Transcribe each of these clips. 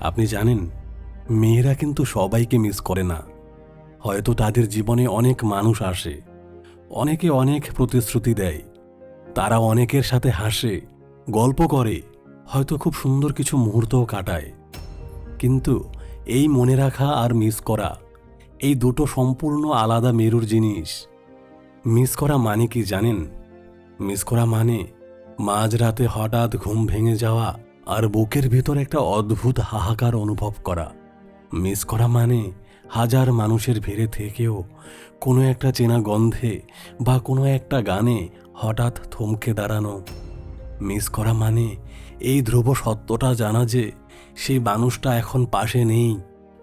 আপনি জানেন, মেয়েরা কিন্তু সবাইকে মিস করে না। হয়তো তাদের জীবনে অনেক মানুষ আসে, অনেকে অনেক প্রতিশ্রুতি দেয়, তারা অনেকের সাথে হাসে, গল্প করে, হয়তো খুব সুন্দর কিছু মুহূর্তও কাটায়। কিন্তু এই মনে রাখা আর মিস করা, এই দুটো সম্পূর্ণ আলাদা মেরুর জিনিস। মিস করা মানে কি জানেন? মিস করা মানে মাঝরাতে হঠাৎ ঘুম ভেঙে যাওয়া আর বুকের ভিতর একটা অদ্ভুত হাহাকার অনুভব করা। মিস করা মানে হাজার মানুষের ভিড়ে থেকেও কোনো একটা চেনা গন্ধে বা কোনো একটা গানে হঠাৎ থমকে দাঁড়ানো। মিস করা মানে এই ধ্রুব সত্যটা জানা যে সেই মানুষটা এখন পাশে নেই,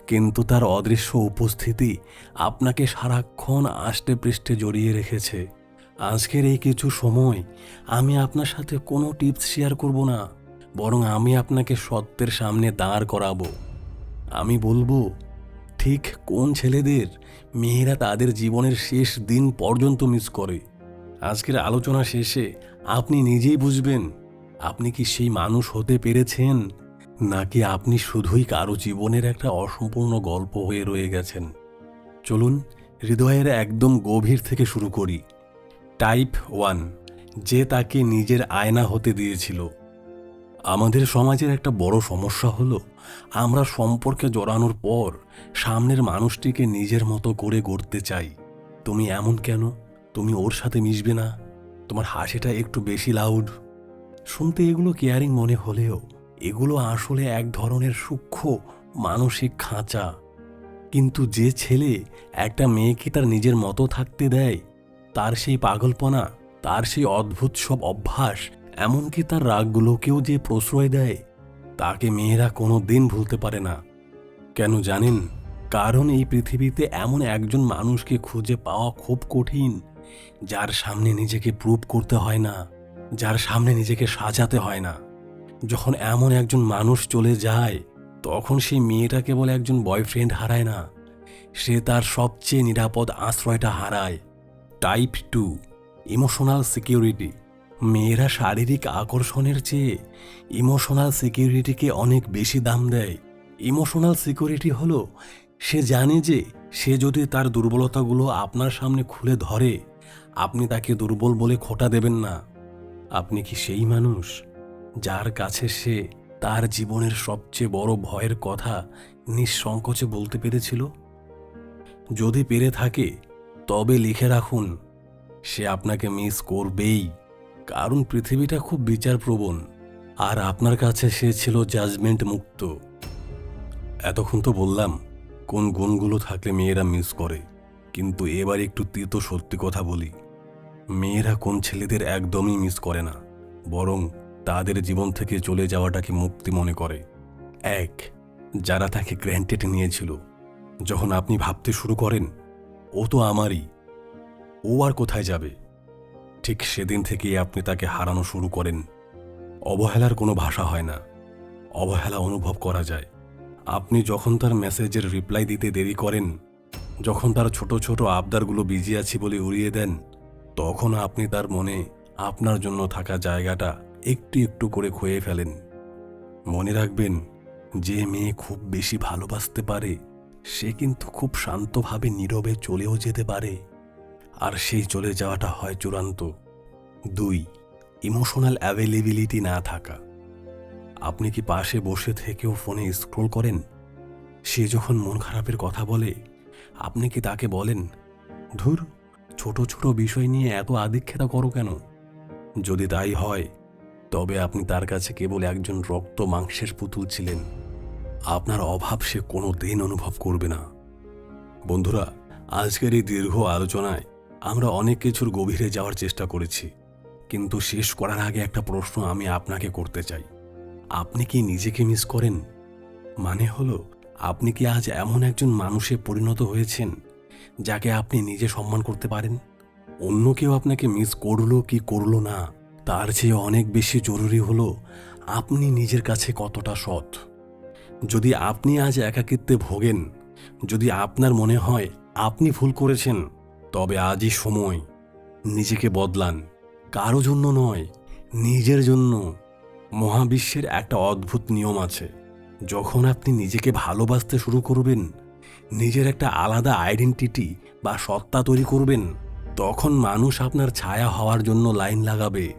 কিন্তু তার অদৃশ্য উপস্থিতি আপনাকে সারাক্ষণ আষ্টে পৃষ্ঠে জড়িয়ে রেখেছে। আজকের এই কিছু সময় আমি আপনার সাথে কোনো টিপস শেয়ার করব না, বরং আমি আপনাকে সত্যের সামনে দাঁড় করাবো। আমি বলবো ঠিক কোন ছেলেদের মেয়েরা তাদের জীবনের শেষ দিন পর্যন্ত মিস করে। আজকের আলোচনা শেষে আপনি নিজেই বুঝবেন আপনি কি সেই মানুষ হতে পেরেছেন, নাকি আপনি শুধুই কারো জীবনের একটা অসম্পূর্ণ গল্প হয়ে রয়ে গেছেন। চলুন হৃদয়ের একদম গভীর থেকে শুরু করি। টাইপ 1, যে তাকে নিজের আয়না হতে দিয়েছিল। আমাদের সমাজের একটা বড় সমস্যা হলো আমরা সম্পর্কে জড়ানোর পর সামনের মানুষটিকে নিজের মতো করে গড়তে চাই। তুমি এমন কেন? তুমি ওর সাথে মিশবে না? তোমার হাসিটা একটু বেশি লাউড। শুনতে এগুলো কেয়ারিং মনে হলেও এগুলো আসলে এক ধরনের সূক্ষ্ম মানসিক খাঁচা। কিন্তু যে ছেলে একটা মেয়েকে তার নিজের মতো থাকতে দেয়, তার সেই পাগলপনা, তার সেই অদ্ভুত সব অভ্যাস, এমনকি তার রাগগুলোকেও যে প্রশ্রয় দেয়, তাকে মেয়েরা কোনো দিন ভুলতে পারে না। কেন জানেন? কারণ এই পৃথিবীতে এমন একজন মানুষকে খুঁজে পাওয়া খুব কঠিন, যার সামনে নিজেকে প্রুভ করতে হয় না, যার সামনে নিজেকে সাজাতে হয় না। যখন এমন একজন মানুষ চলে যায়, তখন সেই মেয়েটা কেবল একজন বয়ফ্রেন্ড হারায় না, সে তার সবচেয়ে নিরাপদ আশ্রয়টা হারায়। Type 2, emotional security. মেয়েরা শারীরিক আকর্ষণের চেয়ে ইমোশনাল সিকিউরিটিকে অনেক বেশি দাম দেয়। ইমোশনাল সিকিউরিটি হলো সে জানে যে সে যদি তার দুর্বলতাগুলো আপনার সামনে খুলে ধরে, আপনি তাকে দুর্বল বলে খোঁটা দেবেন না। আপনি কি সেই মানুষ যার কাছে সে তার জীবনের সবচেয়ে বড় ভয়ের কথা নিঃসংকোচে বলতে পেরেছিল? যদি পেরে থাকে, তবে লিখে রাখুন, সে আপনাকে মিস করবেই। কারণ পৃথিবীটা খুব বিচারপ্রবণ, আর আপনার কাছে সে ছিল জাজমেন্ট মুক্ত। এতক্ষণ তো বললাম কোন গুণগুলো থাকলে মেয়েরা মিস করে, কিন্তু এবার একটু তিতো সত্যি কথা বলি। মেয়েরা কোন ছেলেদের একদমই মিস করে না, বরং তাদের জীবন থেকে চলে যাওয়াটাকে মুক্তি মনে করে। 1, যারা তাকে গ্র্যান্টেড নিয়েছিল। যখন আপনি ভাবতে শুরু করেন ও তো আমারই, ও আর কোথায় যাবে, ঠিক সেদিন থেকেই আপনি তাকে হারানো শুরু করেন। অবহেলার কোনো ভাষা হয় না, অবহেলা অনুভব করা যায়। আপনি যখন তার মেসেজের রিপ্লাই দিতে দেরি করেন, যখন তার ছোট ছোট আবদারগুলো বিজি আছি বলে উড়িয়ে দেন, তখন আপনি তার মনে আপনার জন্য থাকা জায়গাটা একটু একটু করে ক্ষয়ে ফেলেন। মনে রাখবেন, যে মেয়ে খুব বেশি ভালোবাসতে পারে সে কিন্তু খুব শান্তভাবে নীরবে চলেও যেতে পারে, আর সেই চলে যাওয়াটা হয় চূড়ান্ত। 2, ইমোশনাল অ্যাভেলেবিলিটি না থাকা। আপনি কি পাশে বসে থেকেও ফোনে স্ক্রোল করেন? সে যখন মন খারাপের কথা বলে, আপনি কি তাকে বলেন, ধুর, ছোট ছোট বিষয় নিয়ে এত আদিক্ষেতা করো কেন? যদি তাই হয়, তবে আপনি তার কাছে কেবল একজন রক্ত মাংসের পুতুল ছিলেন। আপনার অভাব সে কোনো দিন অনুভব করবে না। বন্ধুরা, আজকের এই দীর্ঘ আলোচনায় আমরা অনেক কিছুর গভীরে যাওয়ার চেষ্টা করেছি, কিন্তু শেষ করার আগে একটা প্রশ্ন আমি আপনাকে করতে চাই। আপনি কি নিজেকে মিস করেন? মানে হলো, আপনি কি আজ এমন একজন মানুষে পরিণত হয়েছেন যাকে আপনি নিজে সম্মান করতে পারেন? অন্য কেউ আপনাকে মিস করলো কি করলো না, তার চেয়ে অনেক বেশি জরুরি হলো আপনি নিজের কাছে কতটা সৎ। যদি আপনি আজ একাকিত্বে ভোগেন, যদি আপনার মনে হয় আপনি ভুল করেছেন, তবে আজই সময়। নিজেকে বদলান, কারো জন্য নয়, নিজের জন্য। মহাবিশ্বের একটা অদ্ভুত নিয়ম আছে, যখন আপনি নিজেকে ভালোবাসতে শুরু করবেন, নিজের একটা আলাদা আইডেন্টিটি বা সত্তা তৈরি করবেন, তখন মানুষ আপনার ছায়া হওয়ার জন্য লাইন লাগাবে।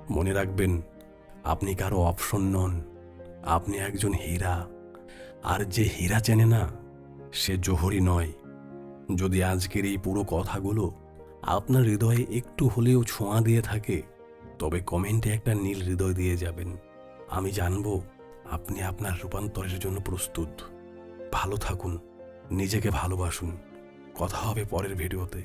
মনে রাখবেন, আপনি কারো অপশন নন, আপনি একজন হীরা। আর যে হীরা চেনে না, সে জোহরি নয়। যদি আজকের এই পুরো কথাগুলো আপনার হৃদয়ে একটু হলেও ছোঁয়া দিয়ে থাকে, তবে কমেন্টে একটা নীল হৃদয় দিয়ে যাবেন। আমি জানব আপনি আপনার রূপান্তরের জন্য প্রস্তুত। ভালো থাকুন, নিজেকে ভালোবাসুন। কথা হবে পরের ভিডিওতে।